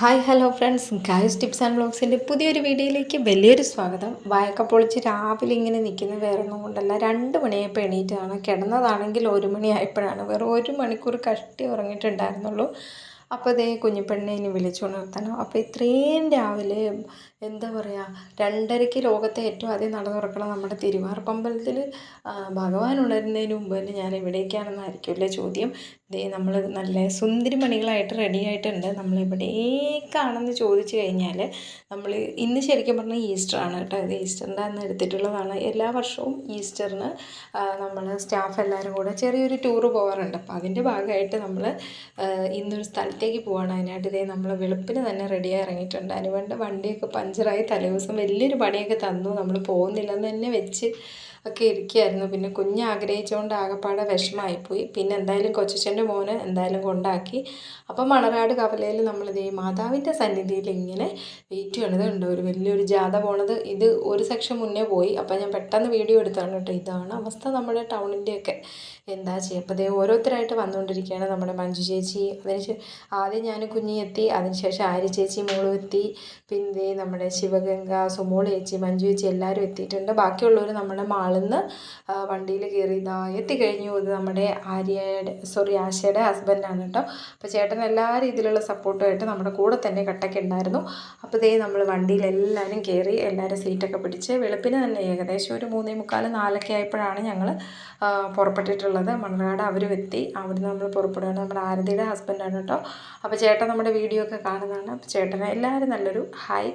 Hi hello friends, guys tips and വ്ളോഗ്സിൻ്റെ പുതിയൊരു വീഡിയോയിലേക്ക് വലിയൊരു സ്വാഗതം. വായൊക്കെ പൊളിച്ച് രാവിലെ ഇങ്ങനെ നിൽക്കുന്ന വേറൊന്നും കൊണ്ടല്ല, 2 മണിയായപ്പോൾ എണീറ്റതാണ്. കിടന്നതാണെങ്കിൽ 1 മണിയായപ്പോഴാണ്. വെറും 1 മണിക്കൂർ കഷ്ടി ഉറങ്ങിയിട്ടുണ്ടായിരുന്നുള്ളൂ. അപ്പോൾ അതേ കുഞ്ഞിപ്പെണ്ണെ ഇനി വിളിച്ചുണർത്തണം. അപ്പോൾ ഇത്രയും രാവിലെ എന്താ പറയുക, 2:30-ക്ക് ലോകത്തെ ഏറ്റവും ആദ്യം നട തുറക്കണം നമ്മുടെ തിരുവാർപ്പമ്പലത്തിൽ. ഭഗവാൻ ഉണരുന്നതിന് മുമ്പ് തന്നെ ഞാൻ എവിടേക്കാണെന്നായിരിക്കുമല്ലേ ചോദ്യം. ദേ നമ്മൾ നല്ല സുന്ദരിമണികളായിട്ട് റെഡി ആയിട്ടുണ്ട്. നമ്മൾ എവിടേക്കാണെന്ന് ചോദിച്ചു കഴിഞ്ഞാൽ നമ്മൾ ഇന്ന് ശരിക്കും പറഞ്ഞാൽ ഈസ്റ്ററാണ് കേട്ടോ. ഇത് ഈസ്റ്ററിൻ്റെ അന്ന് എടുത്തിട്ടുള്ളതാണ്. എല്ലാ വർഷവും ഈസ്റ്ററിന് നമ്മൾ സ്റ്റാഫ് എല്ലാവരും കൂടെ ചെറിയൊരു ടൂറ് പോകാറുണ്ട്. അപ്പോൾ അതിൻ്റെ ഭാഗമായിട്ട് നമ്മൾ ഇന്നൊരു സ്ഥലത്തേക്ക് പോവാണ്. അതിനായിട്ട് ഇതേ നമ്മൾ വെളുപ്പിന് തന്നെ റെഡിയായി ഇറങ്ങിയിട്ടുണ്ട്. അതിനുവേണ്ട വണ്ടിയൊക്കെ പഞ്ചറായി തലേദിവസം വലിയൊരു പണിയൊക്കെ തന്നു. നമ്മൾ പോകുന്നില്ലെന്ന് തന്നെ വെച്ച് ഒക്കെ ഇരിക്കുകയായിരുന്നു. പിന്നെ കുഞ്ഞ് ആഗ്രഹിച്ചുകൊണ്ട് ആകെപ്പാടെ വിഷമമായിപ്പോയി. പിന്നെ എന്തായാലും കൊച്ചച്ഛൻ്റെ മോന് എന്തായാലും കൊണ്ടാക്കി. അപ്പം മണർകാട് കവലയിൽ നമ്മളിതേ മാതാവിൻ്റെ സന്നിധിയിൽ ഇങ്ങനെ വെയിറ്റ് ചെയ്യണത് ഉണ്ട്. ഒരു വലിയൊരു ജാഥ പോണത്. ഇത് ഒരു സെക്ഷൻ മുന്നേ പോയി. അപ്പം ഞാൻ പെട്ടെന്ന് വീഡിയോ എടുത്താണ് കേട്ടോ. ഇതാണ് അവസ്ഥ നമ്മുടെ ടൗണിൻ്റെയൊക്കെ. എന്താ ചെയ്യുക. അപ്പോൾ അതേ ഓരോരുത്തരായിട്ട് വന്നുകൊണ്ടിരിക്കുകയാണ്. നമ്മുടെ മഞ്ജു ചേച്ചി, ആദ്യം ഞാൻ കുഞ്ഞി എത്തി, അതിനുശേഷം ആര്യ ചേച്ചി മോളും എത്തി. പിന്നെ നമ്മുടെ ശിവഗംഗ, സുമോൾ ചേച്ചി, മഞ്ജു ചേച്ചി എല്ലാവരും എത്തിയിട്ടുണ്ട്. ബാക്കിയുള്ളവർ നമ്മുടെ മാളിന്ന് വണ്ടിയിൽ കയറി ഇതാ എത്തിക്കഴിഞ്ഞു. ഇത് നമ്മുടെ ആശയുടെ ഹസ്ബൻഡാണ് കേട്ടോ. അപ്പോൾ ചേട്ടൻ എല്ലാ രീതിയിലുള്ള സപ്പോർട്ടുമായിട്ട് നമ്മുടെ കൂടെ തന്നെ കട്ടയ്ക്ക് ഉണ്ടായിരുന്നു. അപ്പോൾ ഇതേ നമ്മൾ വണ്ടിയിൽ എല്ലാവരും കയറി, എല്ലാവരും സീറ്റൊക്കെ പിടിച്ച് വെളുപ്പിന് തന്നെ ഏകദേശം ഒരു 3:45, 4 ആയപ്പോഴാണ് ഞങ്ങൾ പുറപ്പെട്ടിട്ടുള്ളത്. മണർകാട് അവരും എത്തി. അവിടുന്ന് നമ്മൾ പുറപ്പെടുകയാണ്. നമ്മുടെ ആരതിയുടെ ഹസ്ബൻഡാണ് കേട്ടോ. അപ്പോൾ ചേട്ടൻ നമ്മുടെ വീഡിയോ ഒക്കെ കാണുന്നതാണ്. അപ്പോൾ ചേട്ടനെ എല്ലാവരും നല്ലൊരു ഹായ്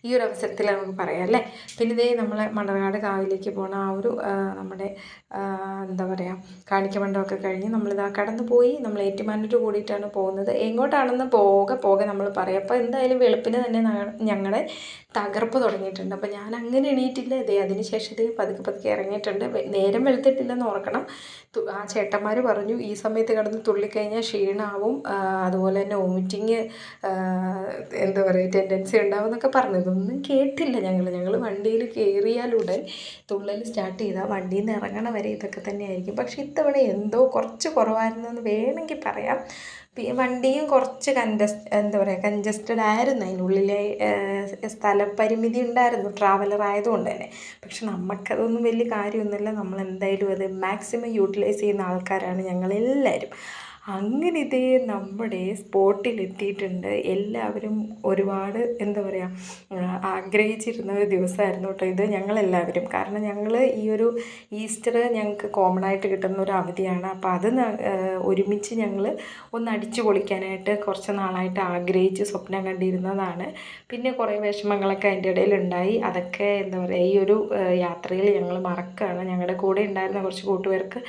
ഈ ഒരു അവസരത്തിൽ നമുക്ക് പറയാം അല്ലേ. പിന്നെ ഇതേ നമ്മൾ മണർകാട് കാവിലേക്ക് പോകണ ആ ഒരു നമ്മുടെ എന്താ പറയുക, കാണിക്കമണ്ഡപമൊക്കെ കഴിഞ്ഞ് നമ്മളിതാ കടന്നു പോയി. നമ്മൾ ഏറ്റുമാനൂർ കൂടിയിട്ടാണ് പോകുന്നത്. എങ്ങോട്ടാണെന്ന് പോകെ നമ്മൾ പറയാം. അപ്പോൾ എന്തായാലും വെളുപ്പിന് തന്നെ ഞങ്ങളുടെ തകർപ്പ് തുടങ്ങിയിട്ടുണ്ട്. അപ്പോൾ ഞാൻ അങ്ങനെ എണീറ്റില്ല. അതിന് ശേഷം ഇത് പതുക്കെ ഇറങ്ങിയിട്ടുണ്ട്. നേരം വെളുത്തിട്ടില്ലെന്ന് ഓർക്കണം. ആ ചേട്ടന്മാർ പറഞ്ഞു ഈ സമയത്ത് കിടന്ന് തുള്ളിക്കഴിഞ്ഞാൽ ക്ഷീണമാവും, അതുപോലെ തന്നെ വോമിറ്റിങ് എന്താ പറയുക ടെൻഡൻസി ഉണ്ടാവും എന്നൊക്കെ പറഞ്ഞു. ഇതൊന്നും കേട്ടില്ല ഞങ്ങൾ വണ്ടിയിൽ കയറിയാലുടൻ തുള്ളൽ സ്റ്റാർട്ട് ചെയ്താൽ വണ്ടിയിൽ നിന്ന് ഇറങ്ങണ വരെ ഇതൊക്കെ തന്നെയായിരിക്കും. പക്ഷേ ഇത്തവണ എന്തോ കുറച്ച് കുറവായിരുന്നെന്ന് വേണമെങ്കിൽ പറയാം. വണ്ടിയും കുറച്ച് കൺജസ്റ്റഡ് ആയിരുന്നു. അതിനുള്ളിലെ സ്ഥലപരിമിതി ഉണ്ടായിരുന്നു, ട്രാവലർ ആയതുകൊണ്ട് തന്നെ. പക്ഷെ നമുക്കതൊന്നും വലിയ കാര്യമൊന്നുമില്ല. നമ്മൾ എന്തായാലും അത് മാക്സിമം യൂട്ടിലൈസ് ചെയ്യുന്ന ആൾക്കാരാണ് ഞങ്ങളെല്ലാവരും. അങ്ങനെ ഇതേ നമ്മുടെ സ്പോട്ടിലെത്തിയിട്ടുണ്ട്. എല്ലാവരും ഒരുപാട് എന്താ പറയുക ആഗ്രഹിച്ചിരുന്ന ഒരു ദിവസമായിരുന്നു കേട്ടോ ഇത്, ഞങ്ങളെല്ലാവരും. കാരണം ഞങ്ങൾ ഈ ഒരു ഈസ്റ്റർ ഞങ്ങൾക്ക് കോമൺ ആയിട്ട് കിട്ടുന്ന ഒരു അവധിയാണ്. അപ്പോൾ അത് ഒരുമിച്ച് ഞങ്ങൾ ഒന്ന് അടിച്ചു പൊളിക്കാനായിട്ട് കുറച്ച് നാളായിട്ട് ആഗ്രഹിച്ച് സ്വപ്നം കണ്ടിരുന്നതാണ്. പിന്നെ കുറേ വിഷമങ്ങളൊക്കെ അതിൻ്റെ ഇടയിലുണ്ടായി. അതൊക്കെ എന്താ പറയുക ഈ ഒരു യാത്രയിൽ ഞങ്ങൾ മറക്കുകയാണ്. ഞങ്ങളുടെ കൂടെ ഉണ്ടായിരുന്ന കുറച്ച് കൂട്ടുകാർക്ക്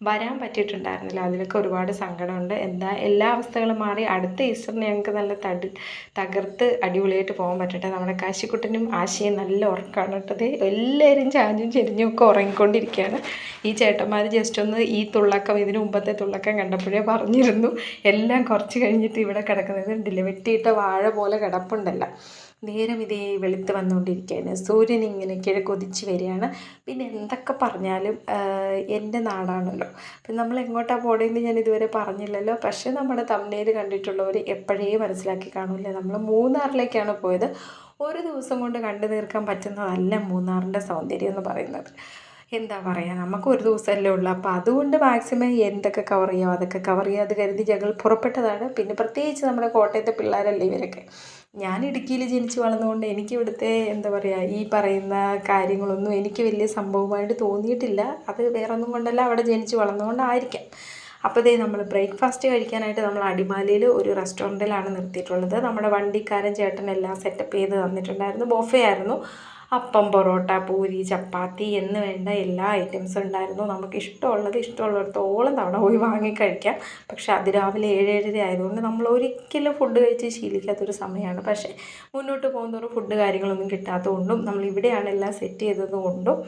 വരാൻ പറ്റിയിട്ടുണ്ടായിരുന്നില്ല. അതിലൊക്കെ ഒരുപാട് സങ്കടമുണ്ട്. എല്ലാ അവസ്ഥകളും മാറി അടുത്ത ഈസ്റ്ററിന് ഞങ്ങൾക്ക് നല്ല തകർത്ത് അടിപൊളിയായിട്ട് പോകാൻ പറ്റട്ടെ. നമ്മുടെ കാശിക്കുട്ടനും ആശയും നല്ല ഉറക്കമാണ് കേട്ടത്. എല്ലാവരും ചാഞ്ഞും ചെരിഞ്ഞും ഒക്കെ ഉറങ്ങിക്കൊണ്ടിരിക്കുകയാണ്. ഈ ചേട്ടന്മാർ ജസ്റ്റ് ഒന്ന് ഈ തുള്ളക്കം, ഇതിന് മുമ്പത്തെ തുള്ളക്കം കണ്ടപ്പോഴേ പറഞ്ഞിരുന്നു എല്ലാം കുറച്ച് കഴിഞ്ഞിട്ട് ഇവിടെ കിടക്കുന്നത് ഉണ്ടല്ലേ, വെട്ടിയിട്ട വാഴ പോലെ കിടപ്പുണ്ടല്ലോ. നേരം ഇതേ വെളുത്ത് വന്നുകൊണ്ടിരിക്കുകയാണ്. സൂര്യൻ ഇങ്ങനെ കിഴക്കൊതിച്ച് വരികയാണ്. പിന്നെ എന്തൊക്കെ പറഞ്ഞാലും എൻ്റെ നാടാണല്ലോ. അപ്പം നമ്മൾ എങ്ങോട്ടാണ് പോകേണ്ടതെന്ന് ഞാൻ ഇതുവരെ പറഞ്ഞില്ലല്ലോ. പക്ഷേ നമ്മുടെ തമിഴ്നാട് കണ്ടിട്ടുള്ളവർ എപ്പോഴേ മനസ്സിലാക്കി കാണില്ല. നമ്മൾ മൂന്നാറിലേക്കാണ് പോയത്. ഒരു ദിവസം കൊണ്ട് കണ്ടു തീർക്കാൻ പറ്റുന്നതല്ല മൂന്നാറിൻ്റെ സൗന്ദര്യം എന്ന് പറയുന്നത്. എന്താ പറയുക, നമുക്ക് ഒരു ദിവസമല്ലേ ഉള്ളൂ. അപ്പോൾ അതുകൊണ്ട് മാക്സിമം എന്തൊക്കെ കവർ ചെയ്യാം അതൊക്കെ കവർ ചെയ്യുക അത് കരുതി ഞങ്ങൾ പുറപ്പെട്ടതാണ്. പിന്നെ പ്രത്യേകിച്ച് നമ്മുടെ കോട്ടയത്തെ പിള്ളേരല്ലേ ഇവരൊക്കെ. ഞാൻ ഇടുക്കിയിൽ ജനിച്ച് വളർന്നുകൊണ്ട് എനിക്ക് ഇവിടുത്തെ എന്താ പറയുക ഈ പറയുന്ന കാര്യങ്ങളൊന്നും എനിക്ക് വലിയ സംഭവമായിട്ട് തോന്നിയിട്ടില്ല. അത് വേറൊന്നും കൊണ്ടല്ല, അവിടെ ജനിച്ച് വളർന്നുകൊണ്ടായിരിക്കാം. അപ്പോൾ ഇതേ നമ്മൾ ബ്രേക്ക്ഫാസ്റ്റ് കഴിക്കാനായിട്ട് നമ്മൾ അടിമാലിയിൽ ഒരു റെസ്റ്റോറൻറ്റിലാണ് നിർത്തിയിട്ടുള്ളത്. നമ്മുടെ വണ്ടിക്കാരൻ ചേട്ടൻ എല്ലാം സെറ്റപ്പ് ചെയ്ത് തന്നിട്ടുണ്ടായിരുന്നു. ബൊഫേ ആയിരുന്നു. അപ്പം, പൊറോട്ട, പൂരി, ചപ്പാത്തി എന്ന് വേണ്ട എല്ലാ ഐറ്റംസും ഉണ്ടായിരുന്നു. നമുക്ക് ഇഷ്ടമുള്ളിടത്തോളം തവണ പോയി വാങ്ങി കഴിക്കാം. പക്ഷേ അതിരാവിലെ 7-7:30 ആയതുകൊണ്ട് നമ്മൾ ഒരിക്കലും ഫുഡ് കഴിച്ച് ശീലിക്കാത്തൊരു സമയമാണ്. പക്ഷേ മുന്നോട്ട് പോകുന്നതോറും ഫുഡ് കാര്യങ്ങളൊന്നും കിട്ടാത്തതുകൊണ്ടും നമ്മൾ ഇവിടെയാണ് എല്ലാം സെറ്റ് ചെയ്തതുകൊണ്ടും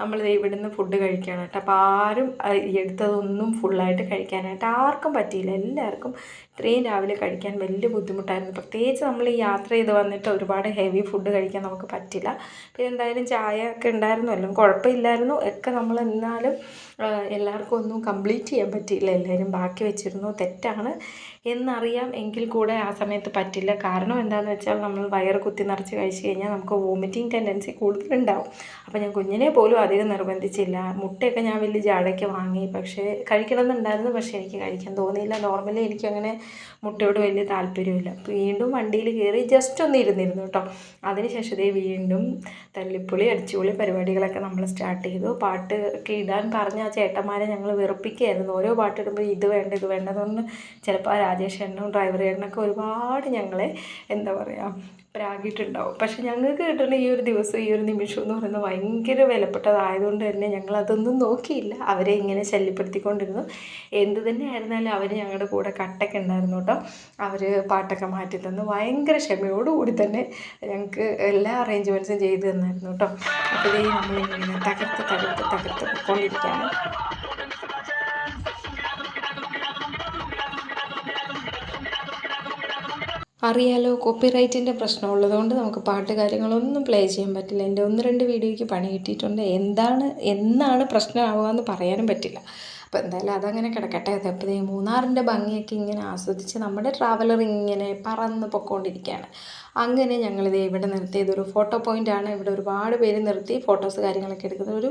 നമ്മൾ ഇവിടുന്ന് ഫുഡ് കഴിക്കുകയാണ് കേട്ടോ. അപ്പോൾ ആരും എടുത്തതൊന്നും ഫുള്ളായിട്ട് കഴിക്കാനായിട്ട് ആർക്കും പറ്റിയില്ല. എല്ലാവർക്കും ഇത്രയും രാവിലെ കഴിക്കാൻ വലിയ ബുദ്ധിമുട്ടായിരുന്നു. പ്രത്യേകിച്ച് നമ്മൾ ഈ യാത്ര ചെയ്ത് വന്നിട്ട് ഒരുപാട് ഹെവി ഫുഡ് കഴിക്കാൻ നമുക്ക് പറ്റില്ല. പിന്നെ എന്തായാലും ചായ ഒക്കെ ഉണ്ടായിരുന്നല്ലോ, കുഴപ്പമില്ലായിരുന്നു ഒക്കെ. നമ്മൾ എന്നാലും എല്ലാവർക്കും ഒന്നും കംപ്ലീറ്റ് ചെയ്യാൻ പറ്റിയില്ല. എല്ലാവരും ബാക്കി വെച്ചിരുന്നു. തെറ്റാണ്. എന്നറിയാം. എങ്കിൽ കൂടെ ആ സമയത്ത് പറ്റില്ല. കാരണം എന്താണെന്ന് വെച്ചാൽ നമ്മൾ വയറ് കുത്തി നിറച്ച് കഴിച്ച് കഴിഞ്ഞാൽ നമുക്ക് വോമിറ്റിംഗ് ടെൻഡൻസി കൂടുതലുണ്ടാവും. അപ്പോൾ ഞാൻ കുഞ്ഞിനെ പോലും അധികം നിർബന്ധിച്ചില്ല. മുട്ടയൊക്കെ ഞാൻ വലിയ ജാടയ്ക്ക് വാങ്ങി, പക്ഷേ കഴിക്കണമെന്നുണ്ടായിരുന്നു. പക്ഷേ എനിക്ക് കഴിക്കാൻ തോന്നിയില്ല. നോർമലി എനിക്കങ്ങനെ മുട്ടയോട് വലിയ താല്പര്യമില്ല. വീണ്ടും വണ്ടിയിൽ കയറി ജസ്റ്റ് ഒന്ന് ഇരുന്നിരുന്നു കേട്ടോ. അതിനുശേഷം വീണ്ടും തല്ലിപ്പൊളി അടിച്ചുപൊളി പരിപാടികളൊക്കെ നമ്മൾ സ്റ്റാർട്ട് ചെയ്തു. പാട്ട് ഒക്കെ ഇടാൻ പറഞ്ഞ ആ ചേട്ടന്മാരെ ഞങ്ങൾ വെറുപ്പിക്കുകയായിരുന്നു. ഓരോ പാട്ടിടുമ്പോൾ ഇത് വേണ്ട ഇത് വേണ്ടതെന്ന്. ചിലപ്പോൾ ആ രാജേഷ് ഏട്ടനും ഡ്രൈവർ ഏട്ടനൊക്കെ ഒരുപാട് ഞങ്ങളെ എന്താ പറയുക പ്രാഗിയിട്ടുണ്ടാവും. പക്ഷെ ഞങ്ങൾക്ക് കിട്ടുന്ന ഈ ഒരു ദിവസം ഈ ഒരു നിമിഷം എന്ന് പറയുന്നത് ഭയങ്കര വിലപ്പെട്ടതായതുകൊണ്ട് തന്നെ ഞങ്ങളതൊന്നും നോക്കിയില്ല. അവരെ ഇങ്ങനെ ശല്യപ്പെടുത്തിക്കൊണ്ടിരുന്നു. എന്ത് തന്നെ ആയിരുന്നാലും അവർ ഞങ്ങളുടെ കൂടെ കട്ടൊക്കെ ഉണ്ടായിരുന്നു കേട്ടോ. അവർ പാട്ടൊക്കെ മാറ്റി തന്നു. ഭയങ്കര ക്ഷമയോടുകൂടി തന്നെ ഞങ്ങൾക്ക് എല്ലാ അറേഞ്ച്മെൻറ്റ്സും ചെയ്തു തന്നായിരുന്നു കേട്ടോ. അപ്പോൾ നമ്മളിങ്ങനെ തകർത്ത് കൊണ്ടിരിക്കുകയാണ്. അറിയാലോ, കോപ്പിറൈറ്റിൻ്റെ പ്രശ്നമുള്ളതുകൊണ്ട് നമുക്ക് പാട്ട് കാര്യങ്ങളൊന്നും പ്ലേ ചെയ്യാൻ പറ്റില്ല. എൻ്റെ 1-2 വീഡിയോയ്ക്ക് പണി കിട്ടിയിട്ടുണ്ട്. എന്നാണ് പ്രശ്നമാവുക എന്ന് പറയാനും പറ്റില്ല. അപ്പോൾ എന്തായാലും അതങ്ങനെ കിടക്കട്ടെ. അതപ്പോൾ മൂന്നാറിൻ്റെ ഭംഗിയൊക്കെ ഇങ്ങനെ ആസ്വദിച്ച് നമ്മുടെ ട്രാവലർ ഇങ്ങനെ പറന്ന് പൊയ്ക്കൊണ്ടിരിക്കുകയാണ്. അങ്ങനെ ഇവിടെ നിർത്തിയതൊരു ഫോട്ടോ പോയിൻ്റാണ്. ഇവിടെ ഒരുപാട് പേര് നിർത്തി ഫോട്ടോസ് കാര്യങ്ങളൊക്കെ എടുക്കുന്നത്. ഒരു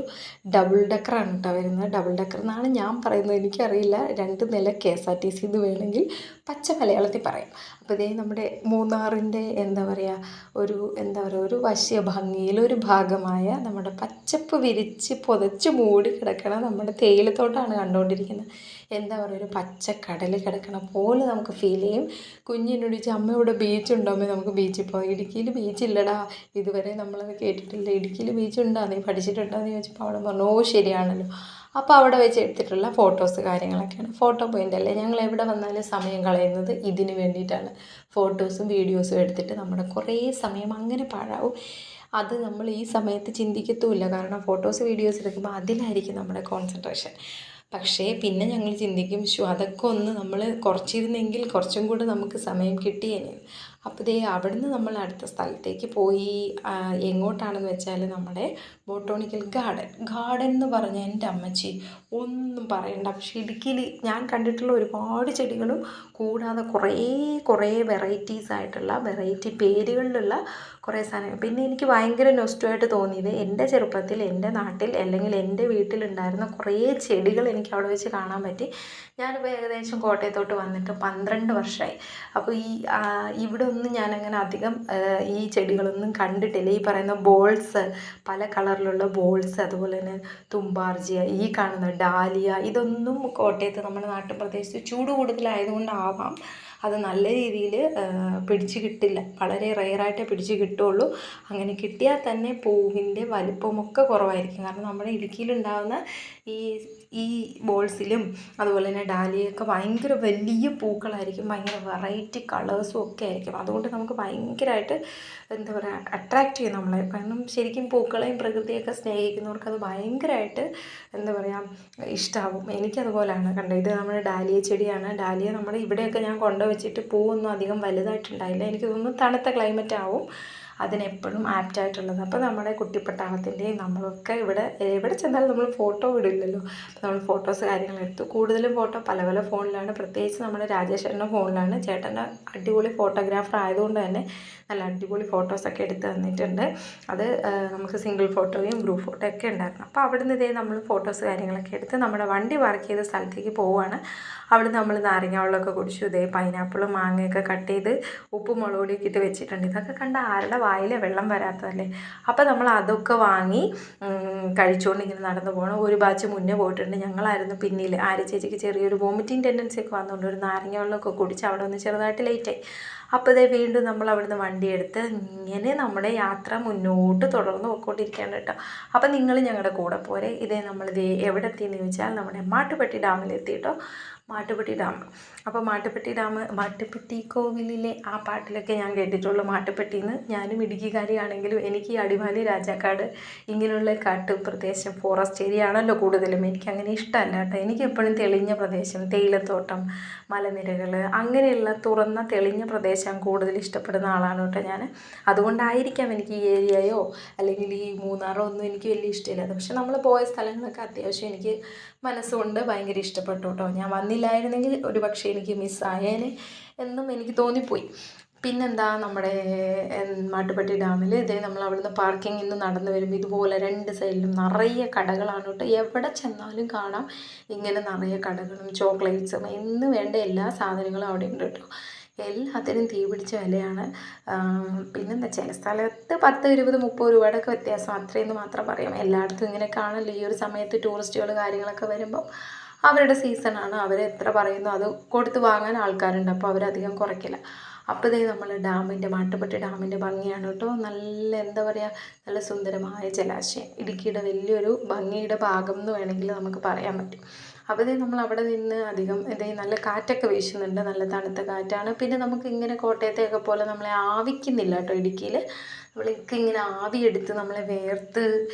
ഡബിൾ ഡെക്കറാണ് കേട്ടോ വരുന്നത്. ഡബിൾ ഡെക്കർ എന്നാണ് ഞാൻ പറയുന്നത്, എനിക്കറിയില്ല. 2 നില KSRTC എന്ന് വേണമെങ്കിൽ പച്ച മലയാളത്തിൽ പറയാം. അപ്പോൾ നമ്മുടെ മൂന്നാറിൻ്റെ ഒരു വശ്യ ഭംഗിയിലൊരു ഭാഗമായ നമ്മുടെ പച്ചപ്പ് വിരിച്ച് പുതച്ച് മൂടി കിടക്കണ നമ്മുടെ തേയിലത്തോട്ടാണ് കണ്ടുകൊണ്ടിരിക്കുന്നത്. ഒരു പച്ചക്കടൽ കിടക്കണ പോലെ നമുക്ക് ഫീൽ ചെയ്യും. കുഞ്ഞിനോടിച്ച് അമ്മ ഇവിടെ ബീച്ചുണ്ടോമ്മേ, നമുക്ക് ബീച്ചിൽ പോകാം. ഇടുക്കിയിൽ ബീച്ചില്ലടാ, ഇതുവരെ നമ്മളത് കേട്ടിട്ടില്ല. ഇടുക്കിയിൽ ബീച്ചുണ്ടോ, നീ പഠിച്ചിട്ടുണ്ടോ എന്ന് ചോദിച്ചപ്പോൾ അവിടെ പറഞ്ഞു ഓ ശരിയാണല്ലോ. അപ്പോൾ അവിടെ വെച്ച് എടുത്തിട്ടുള്ള ഫോട്ടോസ് കാര്യങ്ങളൊക്കെയാണ്. ഫോട്ടോ പോയിൻ്റ് അല്ലേ, ഞങ്ങൾ എവിടെ വന്നാലും സമയം കളയുന്നത് ഇതിന് വേണ്ടിയിട്ടാണ്. ഫോട്ടോസും വീഡിയോസും എടുത്തിട്ട് നമ്മുടെ കുറേ സമയം അങ്ങനെ പാഴാവും. അത് നമ്മൾ ഈ സമയത്ത് ചിന്തിക്കത്തുമില്ല. കാരണം ഫോട്ടോസ് വീഡിയോസ് എടുക്കുമ്പോൾ അതിലായിരിക്കും നമ്മുടെ കോൺസെൻട്രേഷൻ. പക്ഷേ പിന്നെ ഞങ്ങൾ ചിന്തിക്കും അതൊക്കെ ഒന്ന് നമ്മൾ കുറച്ചിരുന്നെങ്കിൽ കുറച്ചും കൂടെ നമുക്ക് സമയം കിട്ടിയേനെ. അപ്പോൾ അവിടുന്ന് നമ്മൾ അടുത്ത സ്ഥലത്തേക്ക് പോയി. എങ്ങോട്ടാണെന്ന് വെച്ചാൽ നമ്മുടെ ബോട്ടോണിക്കൽ ഗാർഡൻ എന്ന് പറഞ്ഞാൽ എൻ്റെ അമ്മച്ചി ഒന്നും പറയണ്ട. പക്ഷേ ഇടുക്കിയിൽ ഞാൻ കണ്ടിട്ടുള്ള ഒരുപാട് ചെടികളും കൂടാതെ കുറേ വെറൈറ്റീസ് ആയിട്ടുള്ള വെറൈറ്റി പേരുകളിലുള്ള കുറേ സാധനങ്ങൾ. പിന്നെ എനിക്ക് ഭയങ്കര നൊസ്റ്റുമായിട്ട് തോന്നിയത് എൻ്റെ ചെറുപ്പത്തിൽ എൻ്റെ നാട്ടിൽ അല്ലെങ്കിൽ എൻ്റെ വീട്ടിലുണ്ടായിരുന്ന കുറേ ചെടികൾ എനിക്ക് അവിടെ വെച്ച് കാണാൻ പറ്റി. ഞാനിപ്പോൾ ഏകദേശം കോട്ടയത്തോട്ട് വന്നിട്ട് 12 വർഷമായി. അപ്പോൾ ഇവിടെ ഒന്നും ഞാനങ്ങനെ അധികം ഈ ചെടികളൊന്നും കണ്ടിട്ടില്ല. ഈ പറയുന്ന ബോൾസ്, പല കളറിലുള്ള ബോൾസ്, അതുപോലെ തന്നെ തുമ്പാർജിയ, ഈ കാണുന്ന ഡാലിയ, ഇതൊന്നും കോട്ടയത്ത് നമ്മുടെ നാട്ടുപ്രദേശത്ത് ചൂട് കൂടുതലായതുകൊണ്ടാവാം അത് നല്ല രീതിയിൽ പിടിച്ച് കിട്ടില്ല. വളരെ റെയറായിട്ടേ പിടിച്ച് കിട്ടുള്ളൂ. അങ്ങനെ കിട്ടിയാൽ തന്നെ പൂവിൻ്റെ വലിപ്പമൊക്കെ കുറവായിരിക്കും. കാരണം നമ്മുടെ ഇടുക്കിയിലുണ്ടാകുന്ന ഈ ബോൾസിലും അതുപോലെ തന്നെ ഡാലിയൊക്കെ ഭയങ്കര വലിയ പൂക്കളായിരിക്കും, ഭയങ്കര വെറൈറ്റി കളേഴ്സും ഒക്കെ ആയിരിക്കും. അതുകൊണ്ട് നമുക്ക് ഭയങ്കരമായിട്ട് അട്രാക്റ്റ് ചെയ്യും നമ്മളെ. കാരണം ശരിക്കും പൂക്കളെയും പ്രകൃതിയൊക്കെ സ്നേഹിക്കുന്നവർക്ക് അത് ഭയങ്കരമായിട്ട് ഇഷ്ടമാവും. എനിക്കതുപോലെയാണ് കണ്ടത്. ഇത് നമ്മുടെ ഡാലിയ ചെടിയാണ്. ഡാലിയ നമ്മുടെ ഇവിടെയൊക്കെ ഞാൻ കൊണ്ടുവച്ചിട്ട് പൂവൊന്നും അധികം വലുതായിട്ടുണ്ടായില്ല. എനിക്ക് തോന്നുന്നു തണുത്ത ക്ലൈമറ്റ് ആവും അതിനെപ്പോഴും ആപ്റ്റായിട്ടുള്ളത്. അപ്പോൾ നമ്മുടെ കുട്ടിപ്പട്ടാളത്തിൻ്റെയും നമ്മളൊക്കെ എവിടെ ചെന്നാലും നമ്മൾ ഫോട്ടോ വിടില്ലല്ലോ. അപ്പോൾ നമ്മൾ ഫോട്ടോസ് കാര്യങ്ങളെടുത്തു. കൂടുതലും ഫോട്ടോ പല ഫോണിലാണ്, പ്രത്യേകിച്ച് നമ്മുടെ രാജേഷേട്ടൻ്റെ ഫോണിലാണ്. ചേട്ടൻ്റെ അടിപൊളി ഫോട്ടോഗ്രാഫർ ആയതുകൊണ്ട് തന്നെ നല്ല അടിപൊളി ഫോട്ടോസൊക്കെ എടുത്ത് തന്നിട്ടുണ്ട്. അത് നമുക്ക് സിംഗിൾ ഫോട്ടോയും ഗ്രൂപ്പ് ഫോട്ടോ ഒക്കെ ഉണ്ടായിരുന്നു. അപ്പോൾ അവിടുന്ന് നമ്മൾ ഫോട്ടോസ് കാര്യങ്ങളൊക്കെ എടുത്ത് നമ്മുടെ വണ്ടി പാർക്ക് ചെയ്ത സ്ഥലത്തേക്ക് പോവുകയാണ്. അവിടെ നമ്മൾ നാരങ്ങ വെള്ളമൊക്കെ കുടിച്ചു. പൈനാപ്പിളും മാങ്ങയൊക്കെ കട്ട് ചെയ്ത് ഉപ്പും മുളക് പൊടിയൊക്കെ ഇട്ട് വെച്ചിട്ടുണ്ട്. ഇതൊക്കെ കണ്ട ആരുടെ വായിലെ വെള്ളം വരാത്തതല്ലേ. അപ്പോൾ നമ്മൾ അതൊക്കെ വാങ്ങി കഴിച്ചുകൊണ്ട് ഇങ്ങനെ നടന്നു പോകണം. ഒരു ബാച്ച് മുന്നേ പോയിട്ടുണ്ട്, ഞങ്ങളായിരുന്നു പിന്നിൽ. ആര്യ ചേച്ചിക്ക് ചെറിയൊരു വോമിറ്റിംഗ് ടെൻഡൻസി ഒക്കെ വന്നുകൊണ്ട് ഒരു നാരങ്ങ വെള്ളമൊക്കെ കുടിച്ച് അവിടെ ഒന്ന് ചെറുതായിട്ട് ലേറ്റായി. അപ്പോൾ വീണ്ടും നമ്മൾ അവിടുന്ന് വണ്ടിയെടുത്ത് ഇങ്ങനെ നമ്മുടെ യാത്ര മുന്നോട്ട് തുടർന്ന് പോയിക്കൊണ്ടിരിക്കുകയാണ് കേട്ടോ. അപ്പോൾ നിങ്ങൾ ഞങ്ങളുടെ കൂടെ പോരെ. നമ്മളിത് എവിടെ എത്തിയെന്ന് ചോദിച്ചാൽ നമ്മുടെ മാട്ടുപ്പെട്ടി ഡാമിലെത്തി കേട്ടോ. മാട്ടുപ്പെട്ടി ഡാം. അപ്പോൾ മാട്ടുപ്പെട്ടി കോവിലിലെ ആ പാട്ടിലൊക്കെ ഞാൻ കേട്ടിട്ടുള്ളൂ മാട്ടുപ്പെട്ടിന്ന്. ഞാനും ഇടുക്കിക്കാരിയാണെങ്കിലും എനിക്ക് ഈ അടിമാലി രാജാക്കാട് ഇങ്ങനെയുള്ള പ്രദേശം ഫോറസ്റ്റ് ഏരിയ ആണല്ലോ കൂടുതലും. എനിക്കങ്ങനെ ഇഷ്ടമല്ല കേട്ടോ. എനിക്ക് എപ്പോഴും തെളിഞ്ഞ പ്രദേശം, തേയിലത്തോട്ടം, മലനിരകൾ, അങ്ങനെയുള്ള തുറന്ന തെളിഞ്ഞ പ്രദേശം കൂടുതൽ ഇഷ്ടപ്പെടുന്ന ആളാണ് കേട്ടോ ഞാൻ. അതുകൊണ്ടായിരിക്കാം എനിക്ക് ഈ ഏരിയയോ അല്ലെങ്കിൽ ഈ മൂന്നാറോ ഒന്നും എനിക്ക് വലിയ ഇഷ്ടമില്ല. പക്ഷെ നമ്മൾ പോയ സ്ഥലങ്ങളൊക്കെ അത്യാവശ്യം എനിക്ക് മനസ്സുകൊണ്ട് ഭയങ്കര ഇഷ്ടപ്പെട്ടു കേട്ടോ. ഞാൻ വന്നില്ലായിരുന്നെങ്കിൽ ഒരു പക്ഷേ എനിക്ക് മിസ്സായേനെ എന്നും എനിക്ക് തോന്നിപ്പോയി. പിന്നെന്താ, നമ്മുടെ മാട്ടുപ്പെട്ടി ഡാമിൽ ഇതേ നമ്മൾ അവിടുന്ന് പാർക്കിങ്ങിൽ നിന്ന് നടന്നു വരുമ്പോൾ ഇതുപോലെ 2 സൈഡിലും നിറയെ കടകളാണ് കേട്ടോ. എവിടെ ചെന്നാലും കാണാം ഇങ്ങനെ നിറയെ കടകളും ചോക്ലേറ്റ്സും എന്ന് വേണ്ട എല്ലാ സാധനങ്ങളും അവിടെ ഉണ്ട് കേട്ടോ. എല്ലാത്തിനും തീ പിടിച്ച വിലയാണ്. പിന്നെന്താ, ചില സ്ഥലത്ത് 10, 20, 30 രൂപയുടെയൊക്കെ വ്യത്യാസം, അത്രയെന്ന് മാത്രം പറയാം. എല്ലായിടത്തും ഇങ്ങനെ കാണല്ലോ. ഈ ഒരു സമയത്ത് ടൂറിസ്റ്റുകൾ കാര്യങ്ങളൊക്കെ വരുമ്പോൾ അവരുടെ സീസണാണ്, അവരെത്ര പറയുന്നു അത് കൊടുത്ത് വാങ്ങാൻ ആൾക്കാരുണ്ട്. അപ്പോൾ അവരധികം കുറയ്ക്കില്ല. അപ്പോൾ ഇതേ നമ്മൾ മാട്ടുപ്പെട്ടി ഡാമിൻ്റെ ഭംഗിയാണ് കേട്ടോ. നല്ല എന്താ പറയുക, നല്ല സുന്ദരമായ ജലാശയം, ഇടുക്കിയുടെ വലിയൊരു ഭംഗിയുടെ ഭാഗം എന്ന് വേണമെങ്കിൽ നമുക്ക് പറയാൻ പറ്റും. അപ്പോൾ ഇതേ നമ്മൾ അവിടെ നിന്ന് നല്ല കാറ്റൊക്കെ വീശുന്നുണ്ട്, നല്ല തണുത്ത കാറ്റാണ്. പിന്നെ നമുക്ക് ഇങ്ങനെ കോട്ടയത്തെയൊക്കെ പോലെ നമ്മളെ ആവിക്കുന്നില്ല കേട്ടോ ഇടുക്കിയിൽ. ഇങ്ങനെ ആവിയെടുത്ത് നമ്മളെ വേർത്ത്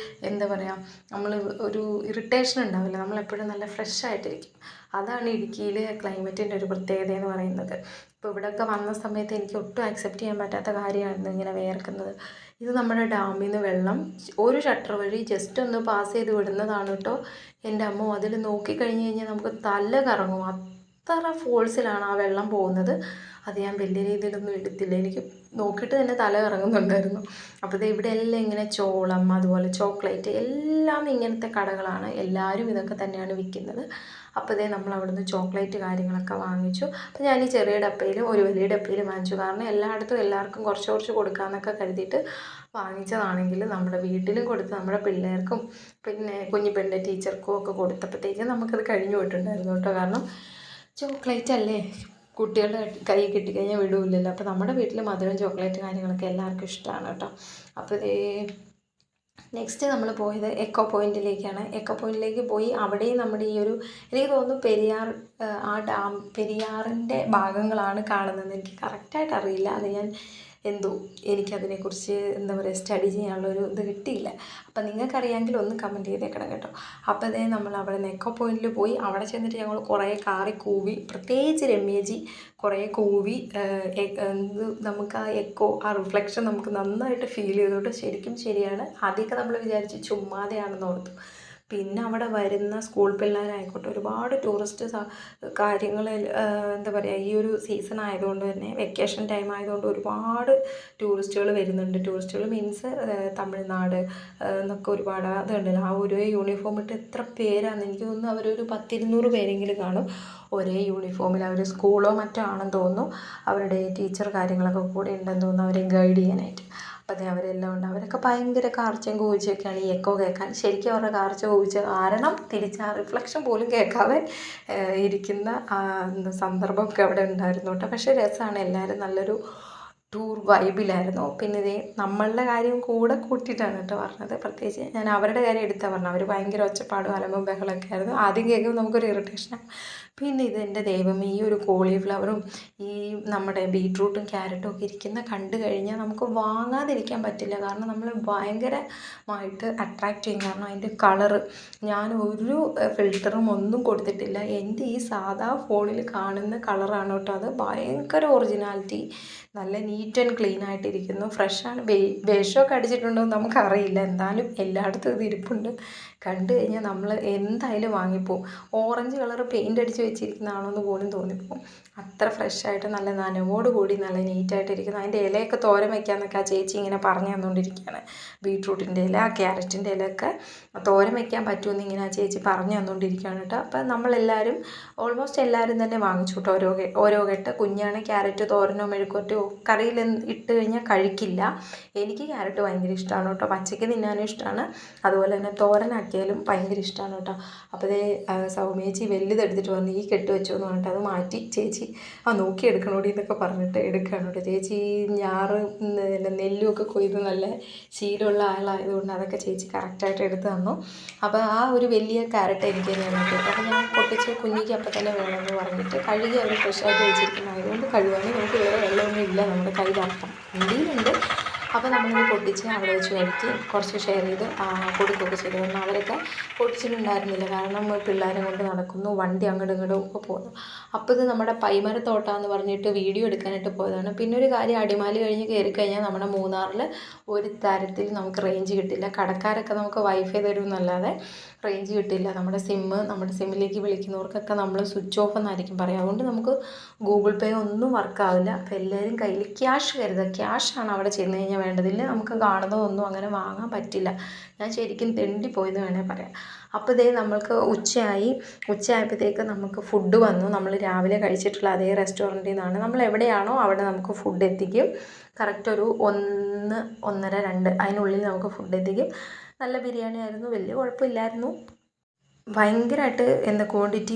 എന്താ പറയുക, നമ്മൾ ഒരു ഇറിറ്റേഷൻ ഉണ്ടാവില്ല, നമ്മളെപ്പോഴും നല്ല ഫ്രഷ് ആയിട്ടിരിക്കും. അതാണ് ഇടുക്കിയിലെ ക്ലൈമറ്റിൻ്റെ ഒരു പ്രത്യേകത എന്ന് പറയുന്നത്. ഇപ്പോൾ ഇവിടെയൊക്കെ വന്ന സമയത്ത് എനിക്ക് ഒട്ടും ആക്സെപ്റ്റ് ചെയ്യാൻ പറ്റാത്ത കാര്യമായിരുന്നു ഇങ്ങനെ വേർക്കുന്നത്. ഇത് നമ്മുടെ ഡാമിൽ നിന്ന് വെള്ളം ഒരു ഷട്ടർ വഴി ജസ്റ്റ് ഒന്ന് പാസ് ചെയ്ത് വിടുന്നതാണ് കേട്ടോ. എൻ്റെ അമ്മ, അതിൽ നോക്കിക്കഴിഞ്ഞ് കഴിഞ്ഞാൽ നമുക്ക് തല കറങ്ങും, അത്ര ഫോഴ്സിലാണ് ആ വെള്ളം പോകുന്നത്. അത് ഞാൻ വലിയ രീതിയിലൊന്നും എടുത്തില്ല, എനിക്ക് നോക്കിയിട്ട് തന്നെ തല കറങ്ങുന്നുണ്ടായിരുന്നു. അപ്പോൾ ഇവിടെ എല്ലാം ഇങ്ങനെ ചോളം, അതുപോലെ ചോക്ലേറ്റ്, എല്ലാം ഇങ്ങനത്തെ കടകളാണ്. എല്ലാവരും ഇതൊക്കെ തന്നെയാണ് വിൽക്കുന്നത്. അപ്പോൾ നമ്മൾ അവിടുന്ന് ചോക്ലേറ്റ് കാര്യങ്ങളൊക്കെ വാങ്ങിച്ചു. അപ്പോൾ ഞാൻ ഈ ചെറിയ ഡപ്പയിലും ഒരു വലിയ ഡപ്പയിലും വാങ്ങിച്ചു. കാരണം എല്ലായിടത്തും എല്ലാവർക്കും കുറച്ച് കുറച്ച് കൊടുക്കാമെന്നൊക്കെ കരുതിയിട്ട് വാങ്ങിച്ചതാണെങ്കിൽ നമ്മുടെ വീട്ടിലും കൊടുത്ത് നമ്മുടെ പിള്ളേർക്കും പിന്നെ കുഞ്ഞിപ്പെണ്ണിൻ്റെ ടീച്ചർക്കും ഒക്കെ കൊടുത്തപ്പോഴത്തേക്കും നമുക്കത് കഴിഞ്ഞു പോയിട്ടുണ്ടായിരുന്നു കേട്ടോ. കാരണം ചോക്ലേറ്റ് അല്ലേ, കുട്ടികളുടെ കൈ കിട്ടിക്കഴിഞ്ഞാൽ വിടൂല്ലല്ലോ. അപ്പോൾ നമ്മുടെ വീട്ടിൽ മധുരം ചോക്ലേറ്റ് കാര്യങ്ങളൊക്കെ എല്ലാവർക്കും ഇഷ്ടമാണ് കേട്ടോ. അപ്പോൾ നെക്സ്റ്റ് നമ്മൾ പോയത് എക്കോ പോയിൻറ്റിലേക്കാണ്. എക്കോ പോയിൻറ്റിലേക്ക് പോയി അവിടെയും നമ്മുടെ ഈ ഒരു, എനിക്ക് തോന്നുന്നു പെരിയാറിൻ്റെ ഭാഗങ്ങളാണ് കാണുന്നത്. എനിക്ക് കറക്റ്റായിട്ട് അറിയില്ല, അത് ഞാൻ എനിക്കതിനെക്കുറിച്ച് എന്താ പറയുക സ്റ്റഡി ചെയ്യാനുള്ളൊരു ഇത് കിട്ടിയില്ല. അപ്പം നിങ്ങൾക്കറിയാമെങ്കിൽ ഒന്ന് കമൻറ്റ് ചെയ്തേക്കണം കേട്ടോ. അപ്പോൾ നമ്മൾ അവിടെ നിന്ന് എക്കോ പോയിൻറ്റിൽ പോയി. അവിടെ ചെന്നിട്ട് ഞങ്ങൾ കുറേ കാറി കൂവി, പ്രത്യേകിച്ച് രമ്യജി കുറേ കൂവി. നമുക്ക് ആ റിഫ്ലക്ഷൻ നമുക്ക് നന്നായിട്ട് ഫീൽ ചെയ്തോട്ട്. ശരിക്കും ശരിയാണ്, ആദ്യമൊക്കെ നമ്മൾ വിചാരിച്ച് ചുമ്മാതെയാണെന്ന് ഓർത്തു. പിന്നെ അവിടെ വരുന്ന സ്കൂൾ പിള്ളേരായിക്കോട്ടെ, ഒരുപാട് ടൂറിസ്റ്റ് കാര്യങ്ങൾ എന്താ പറയുക, ഈ ഒരു സീസൺ ആയതുകൊണ്ട് തന്നെ, വെക്കേഷൻ ടൈം ആയതുകൊണ്ട് ഒരുപാട് ടൂറിസ്റ്റുകൾ വരുന്നുണ്ട്. ടൂറിസ്റ്റുകൾ മീൻസ് തമിഴ്നാട് എന്നൊക്കെ ഒരുപാട് അതുണ്ടല്ലോ. ആ ഒരേ യൂണിഫോം ഇട്ട് എത്ര പേരാണെന്ന് എനിക്ക് തോന്നുന്നു, അവരൊരു 10-200 പേരെങ്കിലും കാണും ഒരേ യൂണിഫോമിൽ. അവർ സ്കൂളോ മറ്റോ ആണെന്ന് തോന്നുന്നു, അവരുടെ ടീച്ചർ കാര്യങ്ങളൊക്കെ കൂടെ ഉണ്ടെന്ന് തോന്നുന്നു അവരെ ഗൈഡ് ചെയ്യാനായിട്ട്. അപ്പോൾ അവരെല്ലാം ഉണ്ട്. അവരൊക്കെ ഭയങ്കര കാർച്ചയും കൂവിച്ചൊക്കെയാണ് ഈ എക്കോ കേൾക്കാൻ. ശരിക്കും അവരുടെ കാർച്ച കൂവിച്ച കാരണം തിരിച്ച് ആ റിഫ്ലക്ഷൻ പോലും കേൾക്കാതെ ഇരിക്കുന്ന സന്ദർഭമൊക്കെ അവിടെ ഉണ്ടായിരുന്നു കേട്ടോ. പക്ഷേ രസമാണ്, എല്ലാവരും നല്ലൊരു ടൂർ വൈബിലായിരുന്നു. പിന്നെ നമ്മളുടെ കാര്യം കൂടെ കൂട്ടിയിട്ടാണ് കേട്ടോ പറഞ്ഞത്. പ്രത്യേകിച്ച് ഞാൻ അവരുടെ കാര്യം എടുത്താൽ പറഞ്ഞു, അവർ ഭയങ്കര ഒച്ചപ്പാടും അലമ്പും ബഹളമൊക്കെ ആയിരുന്നു. ആദ്യം കേൾക്കുമ്പോൾ നമുക്കൊരു ഇറിറ്റേഷനാണ്. പിന്നെ എൻ്റെ ദൈവം, ഈ ഒരു കോളിഫ്ലവറും ഈ നമ്മുടെ ബീട്രൂട്ടും ക്യാരറ്റും ഒക്കെ ഇരിക്കുന്ന കണ്ടു കഴിഞ്ഞാൽ നമുക്ക് വാങ്ങാതിരിക്കാൻ പറ്റില്ല. കാരണം നമ്മൾ ഭയങ്കരമായിട്ട് അട്രാക്റ്റ് ചെയ്യും. കാരണം അതിൻ്റെ കളറ്, ഞാൻ ഒരു ഫിൽറ്ററും ഒന്നും കൊടുത്തിട്ടില്ല, എൻ്റെ ഈ സാധാ ഫോണിൽ കാണുന്ന കളറാണ് കേട്ടോ. അത് ഭയങ്കര ഒറിജിനാലിറ്റി, നല്ല നീറ്റ് ആൻഡ് ക്ലീൻ ആയിട്ടിരിക്കുന്നു, ഫ്രഷാണ്. വിഷമൊക്കെ അടിച്ചിട്ടുണ്ടോ എന്ന് നമുക്കറിയില്ല, എന്തായാലും എല്ലായിടത്തും ഇത് ഇരിപ്പുണ്ട്. കണ്ടു കഴിഞ്ഞാൽ നമ്മൾ എന്തായാലും വാങ്ങിപ്പോവും. ഓറഞ്ച് കളർ പെയിൻ്റ് അടിച്ച് വെച്ചിരിക്കുന്നതാണോ എന്ന് പോലും തോന്നിപ്പോവും. അത്ര ഫ്രഷായിട്ട് നല്ല നനവോട് കൂടി നല്ല നീറ്റായിട്ടിരിക്കുന്നു. അതിൻ്റെ ഇലയൊക്കെ തോരൻ വയ്ക്കാമെന്നൊക്കെ ആ ചേച്ചി ഇങ്ങനെ പറഞ്ഞു തന്നുകൊണ്ടിരിക്കുകയാണ്. ബീട്രൂട്ടിൻ്റെ ഇല, ക്യാരറ്റിൻ്റെ ഇലയൊക്കെ തോരൻ വയ്ക്കാൻ പറ്റുമെന്ന് ഇങ്ങനെ ആ ചേച്ചി പറഞ്ഞു തന്നുകൊണ്ടിരിക്കുകയാണ് കേട്ടോ. അപ്പം നമ്മളെല്ലാവരും ഓൾമോസ്റ്റ് എല്ലാവരും തന്നെ വാങ്ങിച്ചു കേട്ടോ. ഓരോ കെട്ട്. കുഞ്ഞാണ് ക്യാരറ്റ് തോരനോ മെഴുക്കുവരട്ടോ കറിയിൽ ഇട്ട് കഴിഞ്ഞാൽ കഴിക്കില്ല. എനിക്ക് ക്യാരറ്റ് ഭയങ്കര ഇഷ്ടമാണ് കേട്ടോ, പച്ചയ്ക്ക് തിന്നാനും ഇഷ്ടമാണ്, അതുപോലെ തന്നെ തോരനാക്കിയാലും ഭയങ്കര ഇഷ്ടമാണ് കേട്ടോ. അപ്പോൾ സൗമ്യേച്ചി വലുതെടുത്തിട്ട് വന്ന് ഈ കെട്ട് വെച്ചു എന്ന് പറഞ്ഞിട്ട് അത് മാറ്റി ചേച്ചി നോക്കി എടുക്കണോടി എന്നൊക്കെ പറഞ്ഞിട്ട് എടുക്കുകയാണ് കേട്ടോ. ചേച്ചി ഞാറ് നെല്ലുമൊക്കെ കൊയ്ത് നല്ല ശീലമുള്ള ആളായതുകൊണ്ട് അതൊക്കെ ചേച്ചി കറക്റ്റായിട്ട് എടുത്ത് തന്നു. അപ്പോൾ ആ ഒരു വലിയ ക്യാരറ്റ് എനിക്ക് തന്നെയാണ് കേട്ടോ. അപ്പോൾ ഞാൻ പൊട്ടിച്ച് കുഞ്ഞിക്ക് അപ്പം തന്നെ വേണമെന്ന് പറഞ്ഞിട്ട് കഴുകി അവർ ഫ്രഷായിട്ട് വെച്ചിരിക്കുന്നതായതുകൊണ്ട് കഴുകാനും നമുക്ക് വേറെ വെള്ളമൊന്നും ഇല്ല നമ്മുടെ കയ്യിലർത്ഥം. ഇന്ത്യയിലുണ്ട്, അപ്പോൾ നമ്മളിത് പൊട്ടിച്ച് അവിടെ വെച്ച് കഴിക്കുകയും കുറച്ച് ഷെയർ ചെയ്ത് കൊടുക്കുകയൊക്കെ ചെയ്തു. കാരണം അവരൊക്കെ പൊട്ടിച്ചിട്ടുണ്ടായിരുന്നില്ല. കാരണം പിള്ളേരെ കൊണ്ട് നടക്കുന്നു, വണ്ടി അങ്ങോട്ടും ഇങ്ങോട്ടും ഒക്കെ പോകുന്നു. അപ്പോൾ ഇത് നമ്മുടെ പൈമരത്തോട്ടമെന്ന് പറഞ്ഞിട്ട് വീഡിയോ എടുക്കാനായിട്ട് പോയതാണ്. പിന്നെ ഒരു കാര്യം, അടിമാലി കഴിഞ്ഞ് കയറിക്കഴിഞ്ഞാൽ നമ്മുടെ മൂന്നാറിൽ ഒരു തരത്തിൽ നമുക്ക് റേഞ്ച് കിട്ടില്ല. കടക്കാരൊക്കെ നമുക്ക് വൈഫൈ തരുമെന്നല്ലാതെ റേഞ്ച് കിട്ടില്ല. നമ്മുടെ സിമ്മിലേക്ക് വിളിക്കുന്നവർക്കൊക്കെ നമ്മൾ സ്വിച്ച് ഓഫ് എന്നായിരിക്കും പറയുക. അതുകൊണ്ട് നമുക്ക് ഗൂഗിൾ പേ ഒന്നും വർക്കാവില്ല. അപ്പോൾ എല്ലാവരും കയ്യിൽ ക്യാഷ് കരുതുക. ക്യാഷാണ് അവിടെ ചെന്ന് കഴിഞ്ഞാൽ വേണ്ടതില്ല. നമുക്ക് കാണുന്നതൊന്നും അങ്ങനെ വാങ്ങാൻ പറ്റില്ല. ഞാൻ ശരിക്കും തെണ്ടിപ്പോയെന്ന് വേണമെങ്കിൽ പറയാം. അപ്പോൾ ഇതേ നമ്മൾക്ക് ഉച്ചയായപ്പോഴത്തേക്ക് നമുക്ക് ഫുഡ് വന്നു. നമ്മൾ രാവിലെ കഴിച്ചിട്ടുള്ള അതേ റെസ്റ്റോറൻറ്റിൽ നിന്നാണ്. നമ്മൾ എവിടെയാണോ അവിടെ നമുക്ക് ഫുഡ് എത്തിക്കും. കറക്റ്റ് ഒരു 1, 1:30, 2 അതിനുള്ളിൽ നമുക്ക് ഫുഡ് എത്തിക്കും. നല്ല ബിരിയാണി ആയിരുന്നു, വലിയ കുഴപ്പമില്ലായിരുന്നു. ഭയങ്കരമായിട്ട് ക്വാണ്ടിറ്റി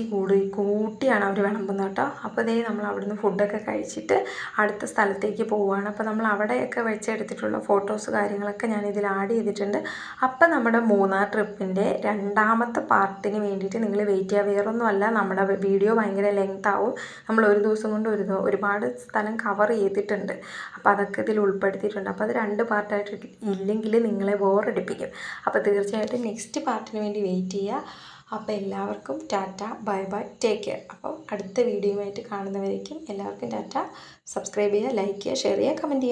കൂട്ടിയാണ് അവർ വിളമ്പുന്നത് കേട്ടോ. അപ്പോൾ ഇതേ നമ്മൾ അവിടുന്ന് ഫുഡൊക്കെ കഴിച്ചിട്ട് അടുത്ത സ്ഥലത്തേക്ക് പോവുകയാണ്. അപ്പോൾ നമ്മൾ അവിടെയൊക്കെ വെച്ചെടുത്തിട്ടുള്ള ഫോട്ടോസ് കാര്യങ്ങളൊക്കെ ഞാൻ ഇതിൽ ആഡ് ചെയ്തിട്ടുണ്ട്. അപ്പോൾ നമ്മുടെ മൂന്നാർ ട്രിപ്പിൻ്റെ 2ാമത്തെ പാർട്ടിന് വേണ്ടിയിട്ട് നിങ്ങൾ വെയിറ്റ് ചെയ്യുക. വേറൊന്നുമല്ല, നമ്മുടെ വീഡിയോ ഭയങ്കര ലെങ്ത് ആവും. നമ്മൾ ഒരു ദിവസം കൊണ്ട് ഒരുപാട് സ്ഥലം കവർ ചെയ്തിട്ടുണ്ട്. അപ്പോൾ അതൊക്കെ ഇതിൽ ഉൾപ്പെടുത്തിയിട്ടുണ്ട്. അപ്പോൾ അത് 2 പാർട്ടായിട്ട് ഇല്ലെങ്കിൽ നിങ്ങളെ ബോറടിപ്പിക്കും. അപ്പോൾ തീർച്ചയായിട്ടും നെക്സ്റ്റ് പാർട്ടിന് വേണ്ടി വെയിറ്റ് ചെയ്യുക. അപ്പോൾ എല്ലാവർക്കും Tata, bye bye, take care. അപ്പോൾ അടുത്ത വീഡിയോയുമായിട്ട് കാണുന്നവരേക്കും എല്ലാവർക്കും ടാറ്റ. സബ്സ്ക്രൈബ് ചെയ്യുക, ലൈക്ക് ചെയ്യുക, ഷെയർ ചെയ്യുക, കമൻറ്റ് ചെയ്യുക.